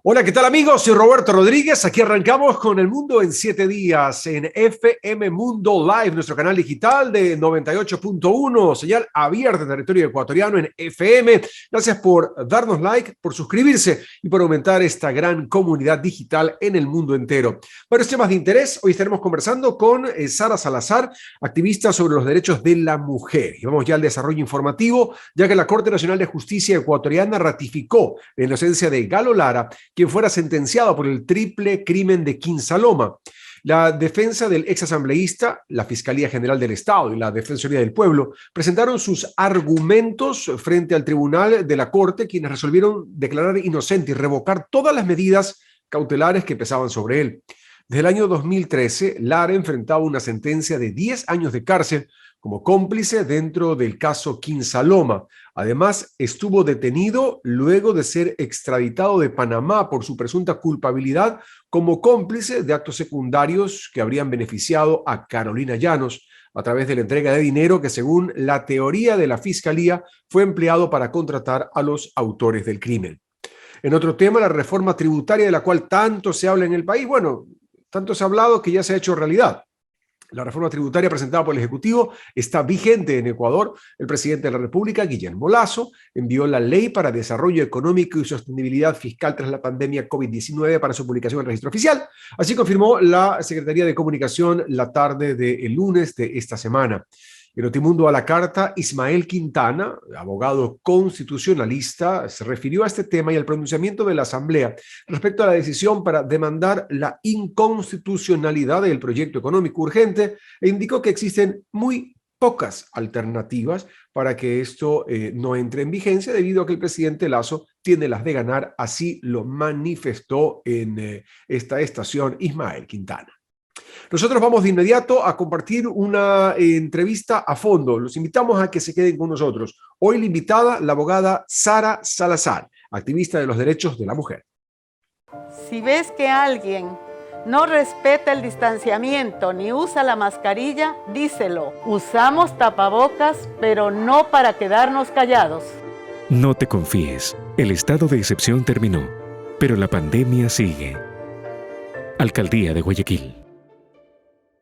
Hola, ¿qué tal amigos? Soy Roberto Rodríguez. Aquí arrancamos con El Mundo en 7 días en FM Mundo Live, nuestro canal digital de 98.1, señal abierta en territorio ecuatoriano en FM. Gracias por darnos like, por suscribirse y por aumentar esta gran comunidad digital en el mundo entero. Varios temas de interés. Hoy estaremos conversando con Sara Salazar, activista sobre los derechos de la mujer. Y vamos ya al desarrollo informativo, ya que la Corte Nacional de Justicia ecuatoriana ratificó la inocencia de Galo Lara, quien fuera sentenciado por el triple crimen de Quinsaloma. La defensa del exasambleísta, la Fiscalía General del Estado y la Defensoría del Pueblo presentaron sus argumentos frente al Tribunal de la Corte, quienes resolvieron declarar inocente y revocar todas las medidas cautelares que pesaban sobre él. Desde el año 2013, Lara enfrentaba una sentencia de 10 años de cárcel como cómplice dentro del caso Quinsaloma. Además, estuvo detenido luego de ser extraditado de Panamá por su presunta culpabilidad como cómplice de actos secundarios que habrían beneficiado a Carolina Llanos a través de la entrega de dinero que, según la teoría de la Fiscalía, fue empleado para contratar a los autores del crimen. En otro tema, la reforma tributaria de la cual tanto se habla en el país, bueno, tanto se ha hablado que ya se ha hecho realidad. La reforma tributaria presentada por el Ejecutivo está vigente en Ecuador. El presidente de la República, Guillermo Lasso, envió la Ley para Desarrollo Económico y Sostenibilidad Fiscal tras la pandemia COVID-19 para su publicación en el registro oficial. Así confirmó la Secretaría de Comunicación la tarde del lunes de esta semana. En Notimundo a la Carta, Ismael Quintana, abogado constitucionalista, se refirió a este tema y al pronunciamiento de la Asamblea respecto a la decisión para demandar la inconstitucionalidad del proyecto económico urgente e indicó que existen muy pocas alternativas para que esto no entre en vigencia debido a que el presidente Lasso tiene las de ganar, así lo manifestó en esta estación Ismael Quintana. Nosotros vamos de inmediato a compartir una entrevista a fondo. Los invitamos a que se queden con nosotros. Hoy la invitada, la abogada Sara Salazar, activista de los derechos de la mujer. Si ves que alguien no respeta el distanciamiento ni usa la mascarilla, díselo. Usamos tapabocas, pero no para quedarnos callados. No te confíes. El estado de excepción terminó, pero la pandemia sigue. Alcaldía de Guayaquil.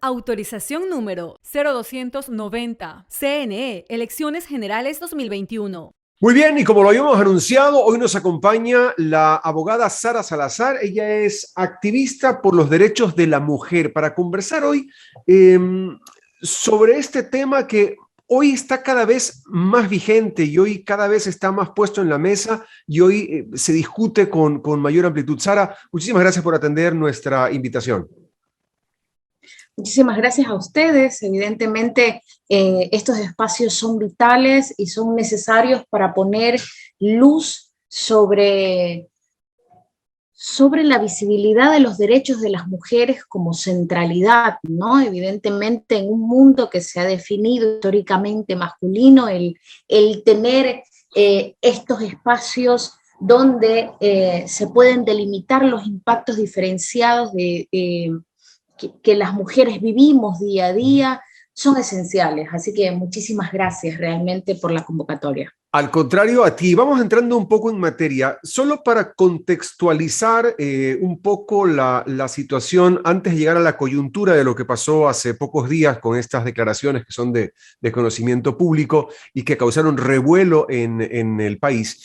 Autorización número 0290. CNE, Elecciones Generales 2021. Muy bien, y como lo habíamos anunciado, hoy nos acompaña la abogada Sara Salazar. Ella es activista por los derechos de la mujer para conversar hoy sobre este tema que hoy está cada vez más vigente y hoy cada vez está más puesto en la mesa y hoy se discute con mayor amplitud. Sara, muchísimas gracias por atender nuestra invitación. Muchísimas gracias a ustedes. Evidentemente, estos espacios son vitales y son necesarios para poner luz sobre la visibilidad de los derechos de las mujeres como centralidad, ¿no? Evidentemente, en un mundo que se ha definido históricamente masculino, el tener estos espacios donde se pueden delimitar los impactos diferenciados que las mujeres vivimos día a día, son esenciales. Así que muchísimas gracias realmente por la convocatoria. Al contrario a ti, vamos entrando un poco en materia, solo para contextualizar un poco la situación antes de llegar a la coyuntura de lo que pasó hace pocos días con estas declaraciones que son de conocimiento público y que causaron revuelo en el país.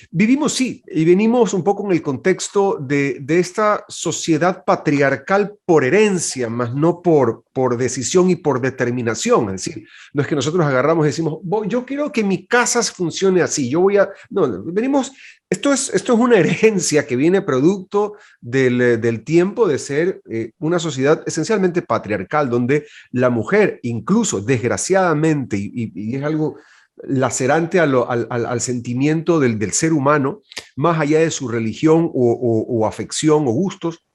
Vivimos, sí, y venimos un poco en el contexto de esta sociedad patriarcal por herencia, más no por decisión y por determinación. Es decir, no es que nosotros agarramos y decimos, yo quiero que mi casa funcione así, no, venimos, esto es una herencia que viene producto del tiempo de ser una sociedad esencialmente patriarcal, donde la mujer, incluso desgraciadamente, y es algo lacerante al sentimiento del ser humano, más allá de su religión o afección o gustos,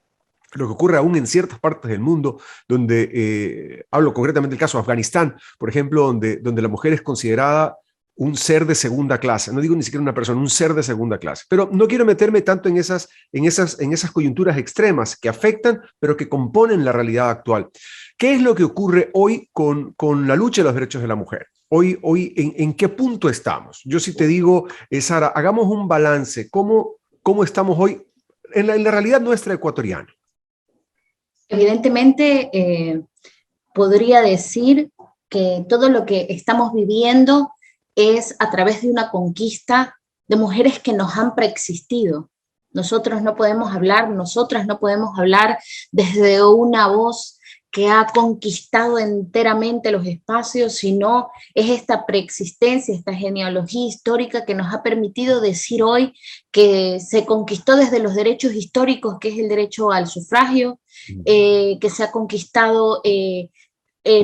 lo que ocurre aún en ciertas partes del mundo, donde hablo concretamente del caso de Afganistán, por ejemplo, donde la mujer es considerada un ser de segunda clase, no digo ni siquiera una persona, un ser de segunda clase. Pero no quiero meterme tanto en esas coyunturas extremas que afectan, pero que componen la realidad actual. ¿Qué es lo que ocurre hoy con la lucha de los derechos de la mujer? Hoy ¿en qué punto estamos? Yo sí te digo, Sara, hagamos un balance. ¿Cómo estamos hoy en la realidad nuestra ecuatoriana? Evidentemente, podría decir que todo lo que estamos viviendo es a través de una conquista de mujeres que nos han preexistido. Nosotras no podemos hablar desde una voz que ha conquistado enteramente los espacios, sino es esta preexistencia, esta genealogía histórica que nos ha permitido decir hoy que se conquistó desde los derechos históricos, que es el derecho al sufragio, que se ha conquistado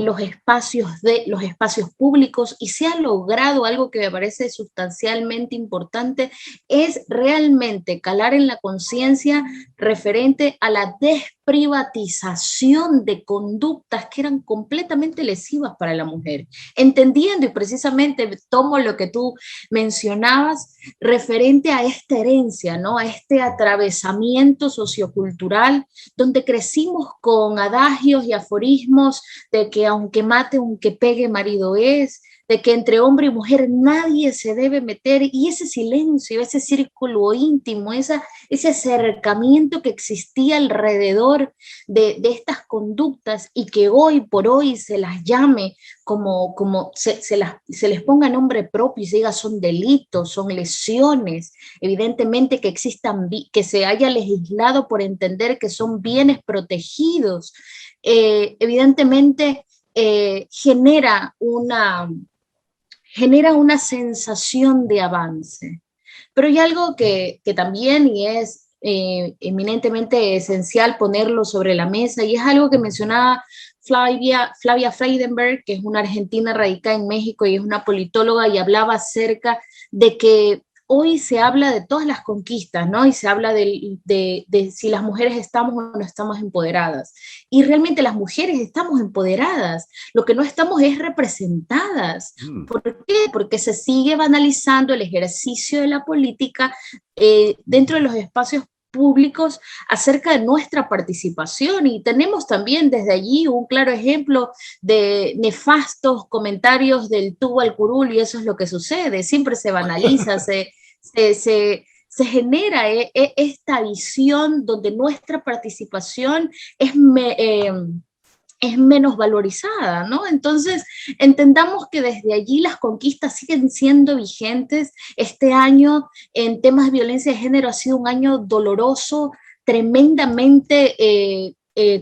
los espacios públicos, y se ha logrado algo que me parece sustancialmente importante, es realmente calar en la conciencia referente a la desprivatización de conductas que eran completamente lesivas para la mujer, entendiendo, y precisamente tomo lo que tú mencionabas referente a esta herencia, ¿no? A este atravesamiento sociocultural donde crecimos con adagios y aforismos de que aunque mate, aunque pegue, marido es, de que entre hombre y mujer nadie se debe meter, y ese silencio, ese círculo íntimo, ese acercamiento que existía alrededor de estas conductas, y que hoy por hoy se las llame se les ponga nombre propio y se diga son delitos, son lesiones, evidentemente que existan, que se haya legislado por entender que son bienes protegidos, evidentemente genera una sensación de avance. Pero hay algo que también, y es eminentemente esencial ponerlo sobre la mesa, y es algo que mencionaba Flavia Freydenberg, que es una argentina radicada en México y es una politóloga, y hablaba acerca de que hoy se habla de todas las conquistas, ¿no? Y se habla de si las mujeres estamos o no estamos empoderadas. Y realmente las mujeres estamos empoderadas. Lo que no estamos es representadas. ¿Por qué? Porque se sigue banalizando el ejercicio de la política dentro de los espacios públicos acerca de nuestra participación, y tenemos también desde allí un claro ejemplo de nefastos comentarios del tubo al curul, y eso es lo que sucede, siempre se banaliza, se genera esta visión donde nuestra participación es menos valorizada, ¿no? Entonces, entendamos que desde allí las conquistas siguen siendo vigentes. Este año, en temas de violencia de género, ha sido un año doloroso, tremendamente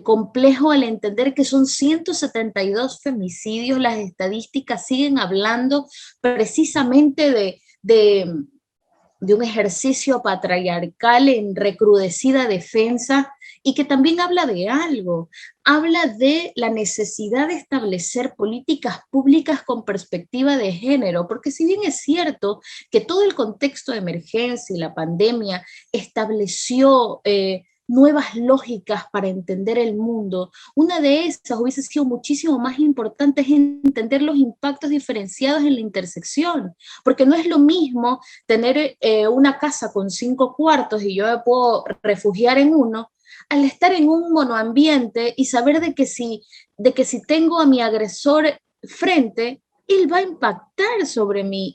complejo al entender que son 172 femicidios. Las estadísticas siguen hablando precisamente de un ejercicio patriarcal en recrudecida defensa, y que también habla de algo, habla de la necesidad de establecer políticas públicas con perspectiva de género, porque si bien es cierto que todo el contexto de emergencia y la pandemia estableció nuevas lógicas para entender el mundo, una de esas hubiese sido muchísimo más importante, es entender los impactos diferenciados en la intersección, porque no es lo mismo tener una casa con 5 cuartos y yo me puedo refugiar en uno, al estar en un monoambiente y saber de que si tengo a mi agresor frente, él va a impactar sobre mi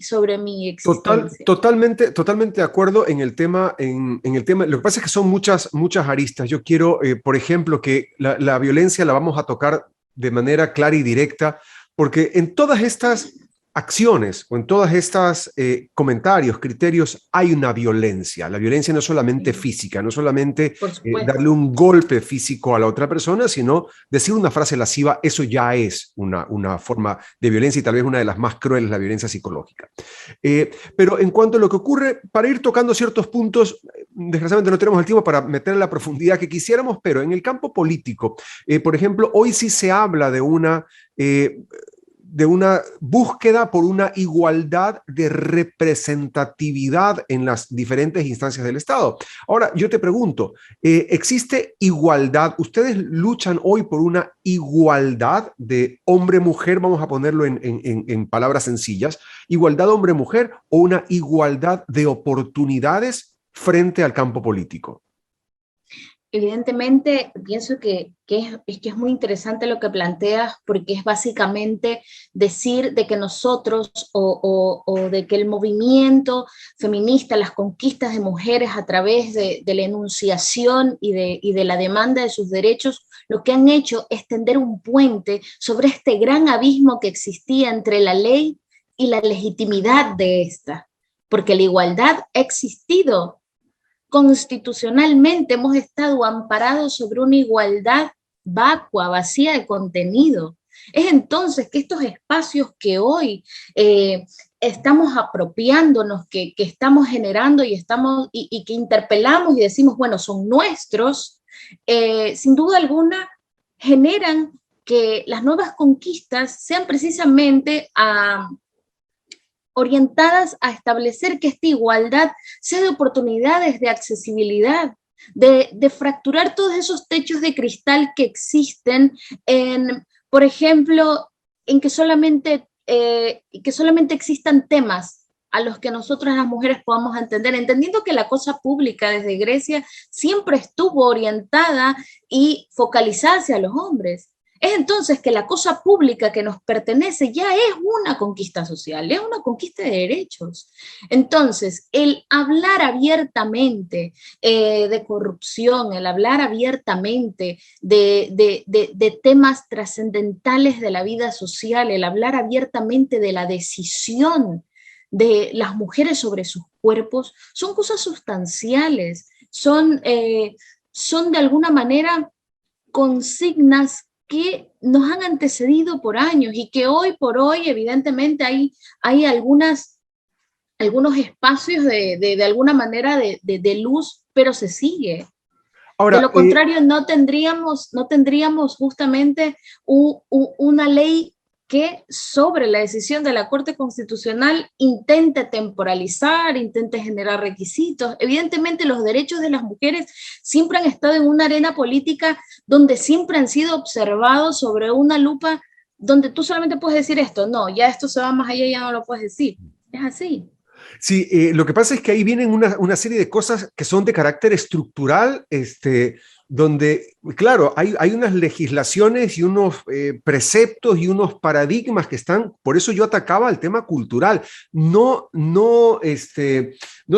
existencia. Totalmente de acuerdo en el tema. En el tema, lo que pasa es que son muchas aristas. Yo quiero, por ejemplo, que la violencia la vamos a tocar de manera clara y directa, porque en todas estas acciones o en todas estas comentarios, criterios, hay una violencia. La violencia no es solamente física, no es solamente darle un golpe físico a la otra persona, sino decir una frase lasciva. Eso ya es una forma de violencia, y tal vez una de las más crueles, la violencia psicológica. Pero en cuanto a lo que ocurre, para ir tocando ciertos puntos, desgraciadamente no tenemos el tiempo para meter en la profundidad que quisiéramos, pero en el campo político, por ejemplo, hoy sí se habla de una búsqueda por una igualdad de representatividad en las diferentes instancias del Estado. Ahora, yo te pregunto, ¿existe igualdad? ¿Ustedes luchan hoy por una igualdad de hombre-mujer? Vamos a ponerlo en palabras sencillas. ¿Igualdad hombre-mujer o una igualdad de oportunidades frente al campo político? Evidentemente, pienso que es muy interesante lo que planteas, porque es básicamente decir de que nosotros o de que el movimiento feminista, las conquistas de mujeres a través de la enunciación y de la demanda de sus derechos, lo que han hecho es tender un puente sobre este gran abismo que existía entre la ley y la legitimidad de esta, porque la igualdad ha existido. Constitucionalmente hemos estado amparados sobre una igualdad vacua, vacía de contenido. Es entonces que estos espacios que hoy estamos apropiándonos, que estamos generando y que interpelamos y decimos, bueno, son nuestros, sin duda alguna generan que las nuevas conquistas sean precisamente orientadas a establecer que esta igualdad sea de oportunidades, de accesibilidad, de fracturar todos esos techos de cristal que existen por ejemplo, en que solamente existan temas a los que nosotras las mujeres podamos entender, entendiendo que la cosa pública desde Grecia siempre estuvo orientada y focalizada hacia los hombres. Es entonces que la cosa pública que nos pertenece ya es una conquista social, es una conquista de derechos. Entonces, el hablar abiertamente de corrupción, el hablar abiertamente de temas trascendentales de la vida social, el hablar abiertamente de la decisión de las mujeres sobre sus cuerpos, son cosas sustanciales, son de alguna manera consignas que nos han antecedido por años y que hoy por hoy evidentemente hay algunos espacios de alguna manera de luz, pero se sigue. Ahora, de lo contrario, no tendríamos justamente una ley que sobre la decisión de la Corte Constitucional intente temporalizar, intente generar requisitos. Evidentemente los derechos de las mujeres siempre han estado en una arena política donde siempre han sido observados sobre una lupa donde tú solamente puedes decir esto, no, ya esto se va más allá, ya no lo puedes decir. Es así. Sí, lo que pasa es que ahí vienen una serie de cosas que son de carácter estructural, donde, claro, hay unas legislaciones y unos preceptos y unos paradigmas que están, por eso yo atacaba el tema cultural, no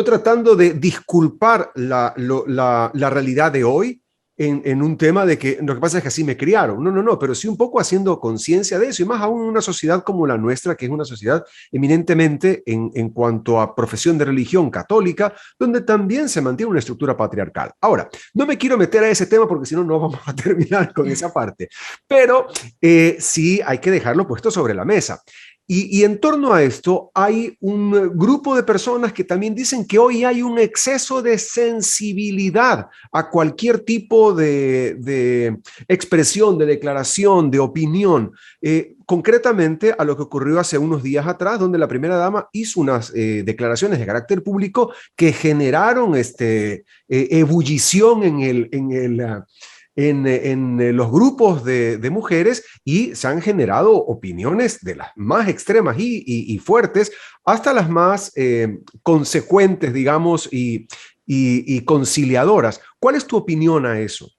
tratando de disculpar la realidad de hoy, en un tema de que lo que pasa es que así me criaron. No, pero sí un poco haciendo conciencia de eso, y más aún en una sociedad como la nuestra, que es una sociedad eminentemente en cuanto a profesión de religión católica, donde también se mantiene una estructura patriarcal. Ahora, no me quiero meter a ese tema porque si no, no vamos a terminar con esa parte, pero sí hay que dejarlo puesto sobre la mesa. Y en torno a esto hay un grupo de personas que también dicen que hoy hay un exceso de sensibilidad a cualquier tipo de expresión, de declaración, de opinión. Concretamente a lo que ocurrió hace unos días atrás, donde la primera dama hizo unas declaraciones de carácter público que generaron ebullición en los grupos de mujeres, y se han generado opiniones de las más extremas y fuertes hasta las más consecuentes, digamos, y conciliadoras. ¿Cuál es tu opinión a eso?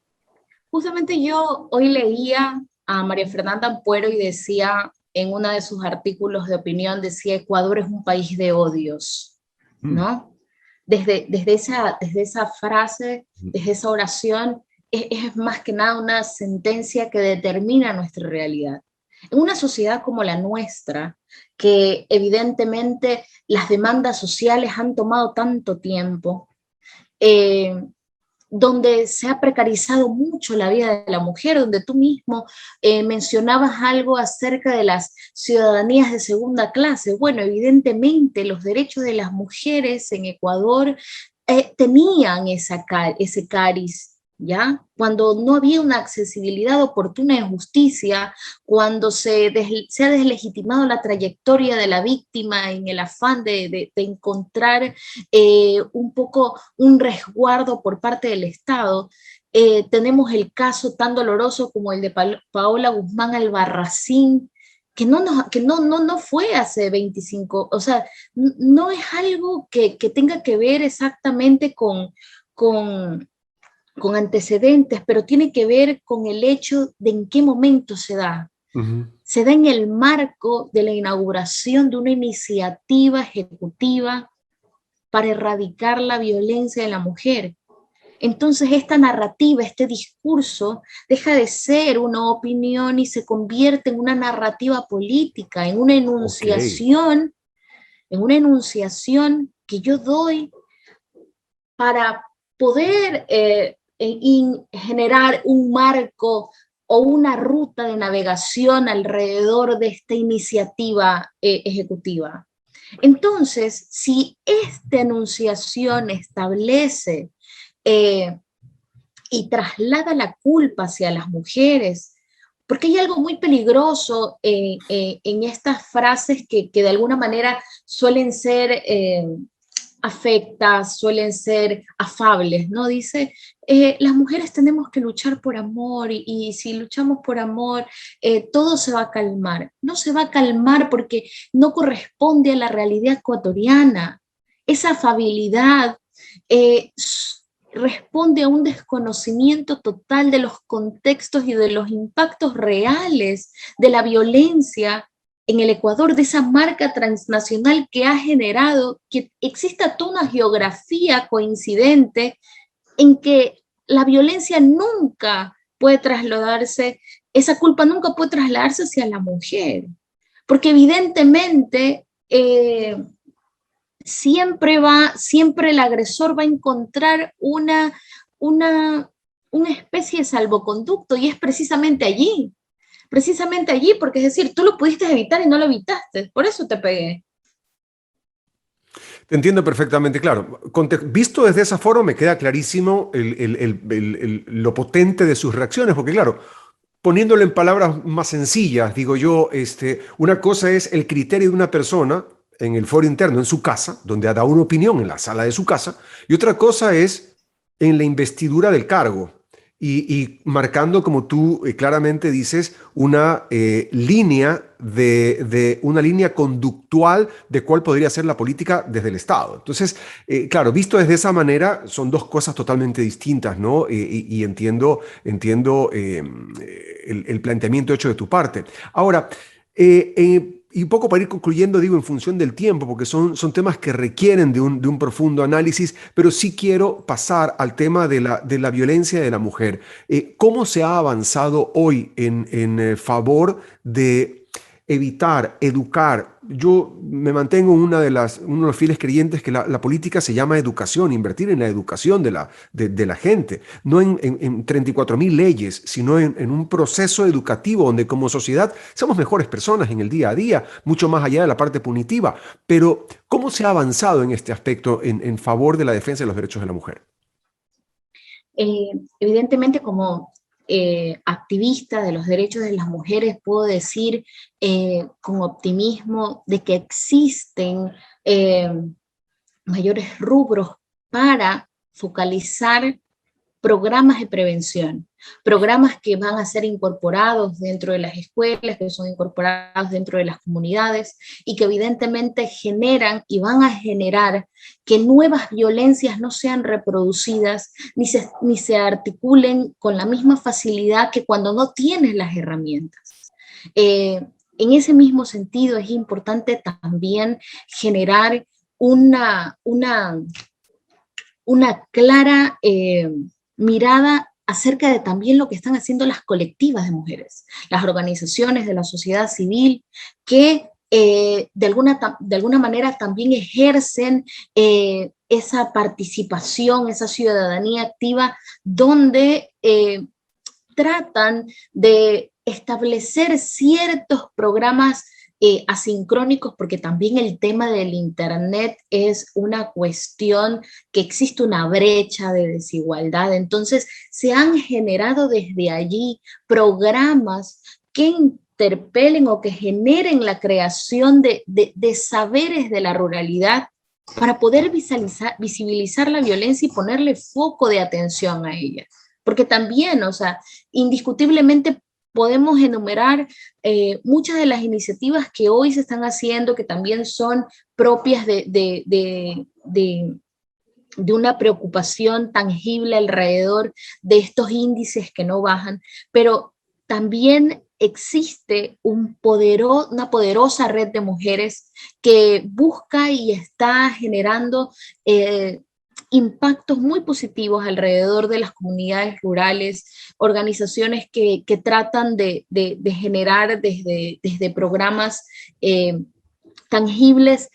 Justamente yo hoy leía a María Fernanda Ampuero y decía en uno de sus artículos de opinión, decía: Ecuador es un país de odios, ¿no? Desde esa frase, desde esa oración, es más que nada una sentencia que determina nuestra realidad. En una sociedad como la nuestra, que evidentemente las demandas sociales han tomado tanto tiempo, donde se ha precarizado mucho la vida de la mujer, donde tú mismo mencionabas algo acerca de las ciudadanías de segunda clase. Bueno, evidentemente los derechos de las mujeres en Ecuador tenían ese cariz, ¿ya? Cuando no había una accesibilidad oportuna de justicia, cuando se ha deslegitimado la trayectoria de la víctima en el afán de encontrar un poco un resguardo por parte del Estado. Tenemos el caso tan doloroso como el de Paola Guzmán Albarracín, que no fue hace 25, o sea, no es algo que tenga que ver exactamente con con antecedentes, pero tiene que ver con el hecho de en qué momento se da. Se da en el marco de la inauguración de una iniciativa ejecutiva para erradicar la violencia de la mujer. Entonces esta narrativa, este discurso, deja de ser una opinión y se convierte en una narrativa política, en una enunciación, que yo doy para poder generar un marco o una ruta de navegación alrededor de esta iniciativa ejecutiva. Entonces, si esta enunciación establece y traslada la culpa hacia las mujeres, porque hay algo muy peligroso en estas frases que de alguna manera suelen ser afectas, suelen ser afables, ¿no? Dice, las mujeres tenemos que luchar por amor y si luchamos por amor, todo se va a calmar. No se va a calmar porque no corresponde a la realidad ecuatoriana. Esa afabilidad responde a un desconocimiento total de los contextos y de los impactos reales de la violencia en el Ecuador, de esa marca transnacional que ha generado que exista toda una geografía coincidente en que la violencia nunca puede trasladarse, esa culpa nunca puede trasladarse hacia la mujer, porque evidentemente siempre el agresor va a encontrar una especie de salvoconducto, y es precisamente allí, porque es decir, tú lo pudiste evitar y no lo evitaste, por eso te pegué. Te entiendo perfectamente, claro. Visto desde esa forma me queda clarísimo lo potente de sus reacciones, porque claro, poniéndolo en palabras más sencillas, digo yo, una cosa es el criterio de una persona en el foro interno, en su casa, donde ha dado una opinión en la sala de su casa, y otra cosa es en la investidura del cargo, y marcando, como tú claramente dices, una línea una línea conductual de cuál podría ser la política desde el Estado. Entonces, claro, visto desde esa manera, son dos cosas totalmente distintas, ¿no? Y entiendo el planteamiento hecho de tu parte. Ahora, y un poco para ir concluyendo, digo, en función del tiempo, porque son temas que requieren de un profundo análisis, pero sí quiero pasar al tema de la violencia de la mujer. ¿Cómo se ha avanzado hoy en favor de evitar, educar? Yo me mantengo uno de los fieles creyentes que la política se llama educación, invertir en la educación de la gente, no en 34.000 leyes, sino en un proceso educativo donde como sociedad somos mejores personas en el día a día, mucho más allá de la parte punitiva. Pero, ¿cómo se ha avanzado en este aspecto en favor de la defensa de los derechos de la mujer? Evidentemente, como activista de los derechos de las mujeres, puedo decir con optimismo de que existen mayores rubros para focalizar programas de prevención, programas que van a ser incorporados dentro de las escuelas, que son incorporados dentro de las comunidades y que evidentemente generan y van a generar que nuevas violencias no sean reproducidas ni se articulen con la misma facilidad que cuando no tienes las herramientas. En ese mismo sentido es importante también generar una clara mirada acerca de también lo que están haciendo las colectivas de mujeres, las organizaciones de la sociedad civil que de alguna manera también ejercen esa participación, esa ciudadanía activa, donde tratan de establecer ciertos programas asincrónicos, porque también el tema del Internet es una cuestión que existe una brecha de desigualdad. Entonces, se han generado desde allí programas que interpelen o que generen la creación de saberes de la ruralidad para poder visibilizar la violencia y ponerle foco de atención a ella. Porque también, o sea, indiscutiblemente podemos enumerar muchas de las iniciativas que hoy se están haciendo, que también son propias de de una preocupación tangible alrededor de estos índices que no bajan, pero también existe una poderosa red de mujeres que busca y está generando impactos muy positivos alrededor de las comunidades rurales, organizaciones que tratan de generar desde programas tangibles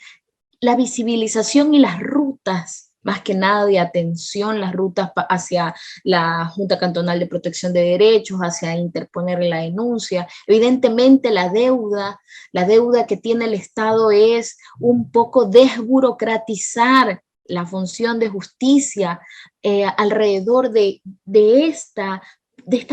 la visibilización y las rutas, más que nada de atención, las rutas hacia la Junta Cantonal de Protección de Derechos, hacia interponer la denuncia. Evidentemente la deuda que tiene el Estado es un poco desburocratizar la función de justicia alrededor de esta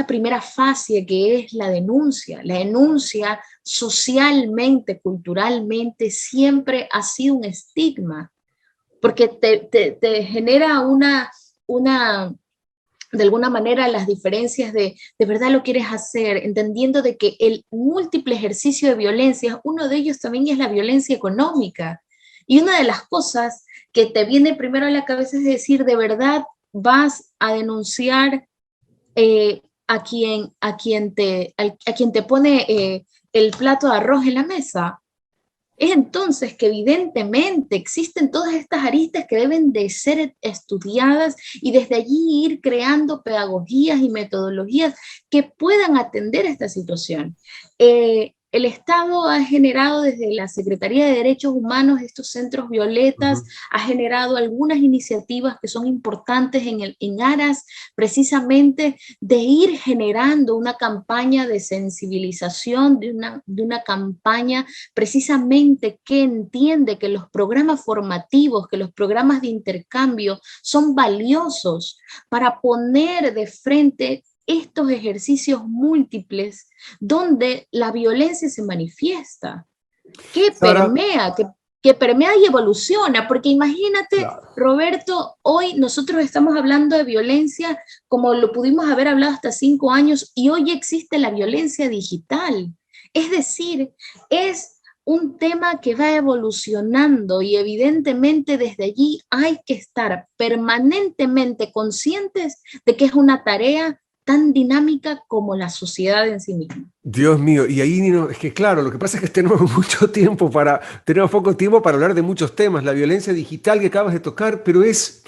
primera fase que es la denuncia. La denuncia socialmente, culturalmente, siempre ha sido un estigma, porque te genera de alguna manera las diferencias de verdad lo quieres hacer, entendiendo de que el múltiple ejercicio de violencia, uno de ellos también es la violencia económica. Y una de las cosas que te viene primero a la cabeza es decir, de verdad vas a denunciar a quien te pone el plato de arroz en la mesa. Es entonces que evidentemente existen todas estas aristas que deben de ser estudiadas y desde allí ir creando pedagogías y metodologías que puedan atender esta situación. El Estado ha generado desde la Secretaría de Derechos Humanos estos centros violetas, ha generado algunas iniciativas que son importantes en aras precisamente de ir generando una campaña de sensibilización, de una campaña precisamente que entiende que los programas formativos, que los programas de intercambio son valiosos para poner de frente estos ejercicios múltiples donde la violencia se manifiesta, que permea y evoluciona, porque imagínate, claro, Roberto, hoy nosotros estamos hablando de violencia como lo pudimos haber hablado hasta 5 años y hoy existe la violencia digital. Es decir, es un tema que va evolucionando y evidentemente desde allí hay que estar permanentemente conscientes de que es una tarea tan dinámica como la sociedad en sí misma. Dios mío, y ahí es que claro, lo que pasa es que tenemos poco tiempo para hablar de muchos temas, la violencia digital que acabas de tocar, pero es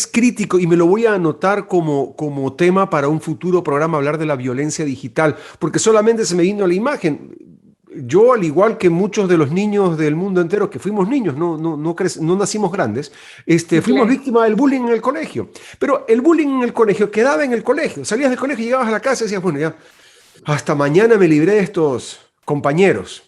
crítico y me lo voy a anotar como tema para un futuro programa, hablar de la violencia digital, porque solamente se me vino a la imagen. Yo, al igual que muchos de los niños del mundo entero, que fuimos niños, no nacimos grandes, fuimos víctimas del bullying en el colegio. Pero el bullying en el colegio quedaba en el colegio. Salías del colegio, llegabas a la casa y decías, bueno, ya, hasta mañana me libré de estos compañeros.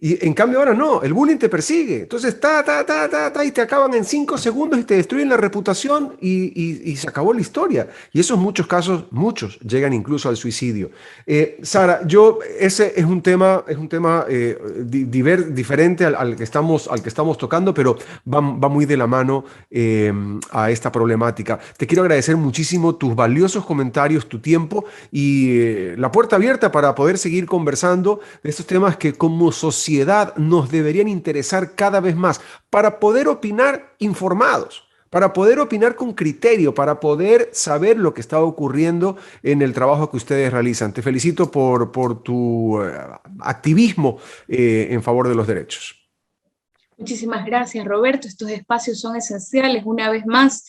Y en cambio ahora no, el bullying te persigue. Entonces, y te acaban en 5 segundos y te destruyen la reputación y se acabó la historia. Y esos muchos casos, muchos, llegan incluso al suicidio. Sara, ese es un tema diferente al que estamos tocando, pero va muy de la mano a esta problemática. Te quiero agradecer muchísimo tus valiosos comentarios, tu tiempo y la puerta abierta para poder seguir conversando de estos temas que como sociedad nos deberían interesar cada vez más para poder opinar informados, para poder opinar con criterio, para poder saber lo que está ocurriendo en el trabajo que ustedes realizan. Te felicito por tu activismo en favor de los derechos. Muchísimas gracias, Roberto. Estos espacios son esenciales, una vez más,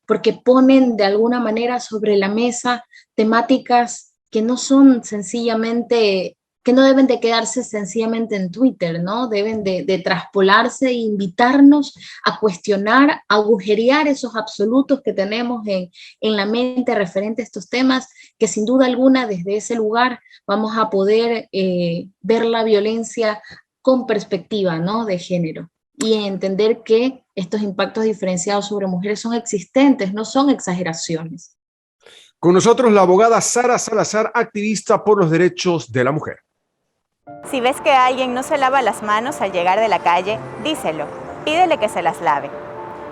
porque ponen de alguna manera sobre la mesa temáticas que no son sencillamente, que no deben de quedarse sencillamente en Twitter, ¿no? Deben de traspolarse e invitarnos a cuestionar, a agujerear esos absolutos que tenemos en la mente referente a estos temas, que sin duda alguna desde ese lugar vamos a poder ver la violencia con perspectiva, ¿no?, de género y entender que estos impactos diferenciados sobre mujeres son existentes, no son exageraciones. Con nosotros la abogada Sara Salazar, activista por los derechos de la mujer. Si ves que alguien no se lava las manos al llegar de la calle, díselo, pídele que se las lave.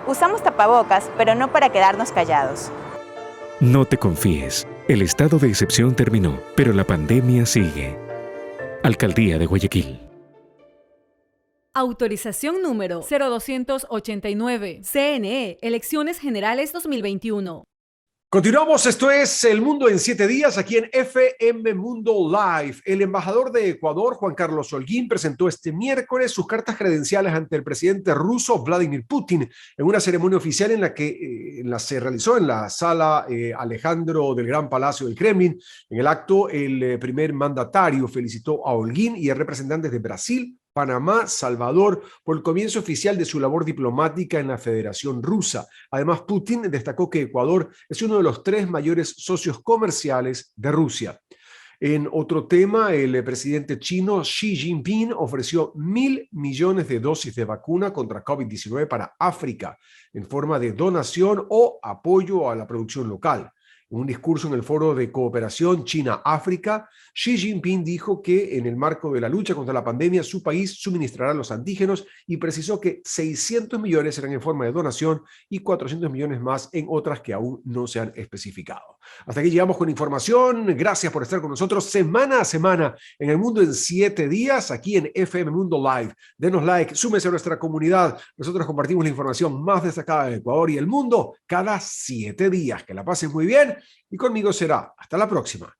Usamos tapabocas, pero no para quedarnos callados. No te confíes, el estado de excepción terminó, pero la pandemia sigue. Alcaldía de Guayaquil. Autorización número 0289. CNE, Elecciones Generales 2021. Continuamos, esto es El Mundo en 7 días, aquí en FM Mundo Live. El embajador de Ecuador, Juan Carlos Holguín, presentó este miércoles sus cartas credenciales ante el presidente ruso Vladimir Putin en una ceremonia oficial en la que se realizó en la sala Alejandro del Gran Palacio del Kremlin. En el acto, el primer mandatario felicitó a Holguín y a representantes de Brasil, Panamá, Salvador, por el comienzo oficial de su labor diplomática en la Federación Rusa. Además, Putin destacó que Ecuador es uno de los 3 mayores socios comerciales de Rusia. En otro tema, el presidente chino Xi Jinping ofreció 1.000 millones de dosis de vacuna contra COVID-19 para África, en forma de donación o apoyo a la producción local. En un discurso en el Foro de Cooperación China-África, Xi Jinping dijo que en el marco de la lucha contra la pandemia, su país suministrará los antígenos y precisó que 600 millones serán en forma de donación y 400 millones más en otras que aún no se han especificado. Hasta aquí llegamos con información. Gracias por estar con nosotros semana a semana en El Mundo en 7 días, aquí en FM Mundo Live. Denos like, súmese a nuestra comunidad. Nosotros compartimos la información más destacada de Ecuador y el mundo cada 7 días. Que la pasen muy bien. Y conmigo será hasta la próxima.